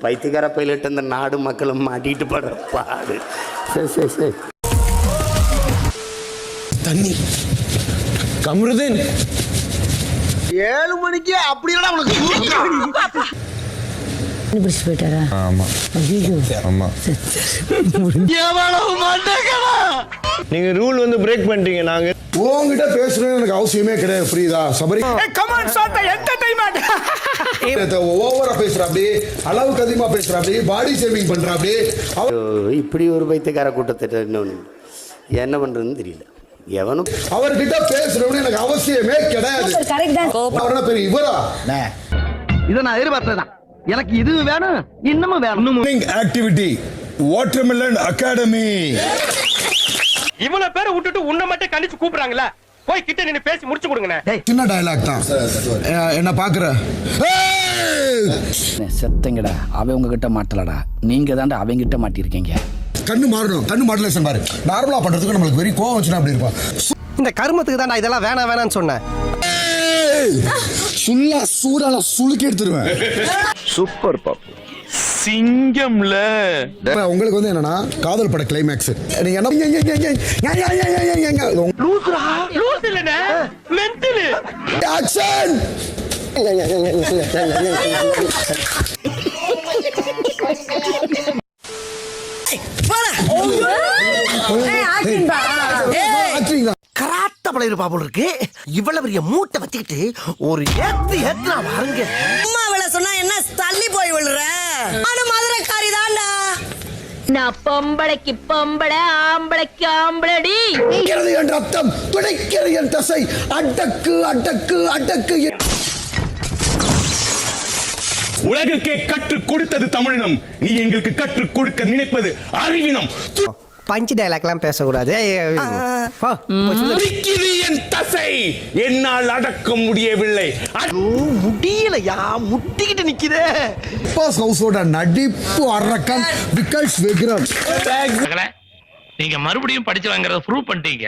பைத்தியக்கார பைலட் அந்த நாடு மக்களும் மாட்டிட்டு படுற பாடு. சரி சரி சரி. தண்ணி கமருதேன் 7 மணிக்கு அப்படியே பிடிச்சு போயிட்டாரா? ஆமா ஆமா. நீங்க ரூல் வந்து பிரேக் பண்ணிட்டீங்க. நாங்க உங்ககிட்ட பேசுறது எனக்கு அவசியமே கிடையாது. புரியுதா சபரி? ஓவரா பேசுறாப்படி, அளவுக்கு அதிகமா பேசுறாப்படி, பாடி ஷேமிங் பண்றாப்படி. இப்படி ஒரு பைத்தியக்கார கூட்டத்தை இன்னொன்று என்ன பண்றதுன்னு தெரியல. எவனும் அவர்கிட்ட பேசுறவனு எனக்கு அவசியமே கிடையாது. அவர் என்ன பெரிய இவரா? இதை நான் எதிர்பார்த்ததான். எனக்கு இது வேணும், இன்னமும் வேணும். Activity watermelon academy. இவ்வளவு பேரை விட்டுட்டு உன்னை மட்டும் கண்டிச்சு கூப்பிடுறாங்களா? போய் கிட்ட நின்னு பேசி முடிச்சு கொடுங்கண்ணே. சின்ன டயலாக் தான். என்ன பாக்குற? செத்தங்கடா, அவன் உங்ககிட்ட மாட்டலடா, நீங்க தாண்டா அவங்க கிட்ட மாட்டிருக்கீங்க. கண்ணு மாறணும். கண்ணு மாடலேஷன் பாரு. நார்மலா பண்றதுக்கு நம்மளுக்கு வெரி கோவம் வந்துச்சுனா அப்படி இருப்பான். இந்த கருமத்துக்கு தான் இதெல்லாம் வேணாம் வேணாம்னு சொன்னேன். சுல்லா சூடால சுளுக்கி எடுத்துருவேன். சூப்பர் பாப்பு சிங்கம்ல. உங்களுக்கு வந்து என்னன்னா காதல் பட கிளைமேக்ஸ். நீங்க என்ன லூசுரா? லூசு இல்லனே, மென்டல். ஆக்ஷன். கராத்த பழைய போல இருக்கு. இவ்வளவு பெரிய மூட்டை வச்சுக்கிட்டு ஒரு ஏத்துனா வாருங்க. அம்மா அவளை சொன்னா என்ன தள்ளி போய் விழுற? ஆனா மதுரைக்காரி தான்டா. நான் பொம்பளைக்கு பொம்பளை, ஆம்பளைக்கு ஆம்பளடி. என் ரத்தம் துடைக்கிறது என் தசை. அடக்கு அடக்கு அடக்கு. உலகுக்கே கற்றுக் கொடுத்தது தமிழினம். நீ எங்களுக்கு கற்றுக் கொடுக்க நினைப்பது அறிவினம். பஞ்ச் டயலாக்லாம் பேசக்கூடாது. என் தசை என்னால் அடக்க முடியவில்லை. முடியலையா? முட்டிக்கிட்டு நிக்குதே. பாஸ் ஹவுஸோட நடிப்பு அரக்கன் விகல்ஸ் விக்ரம். நீங்க மறுபடியும் படிச்சு வாங்குறத ப்ரூவ் பண்ணிட்டீங்க.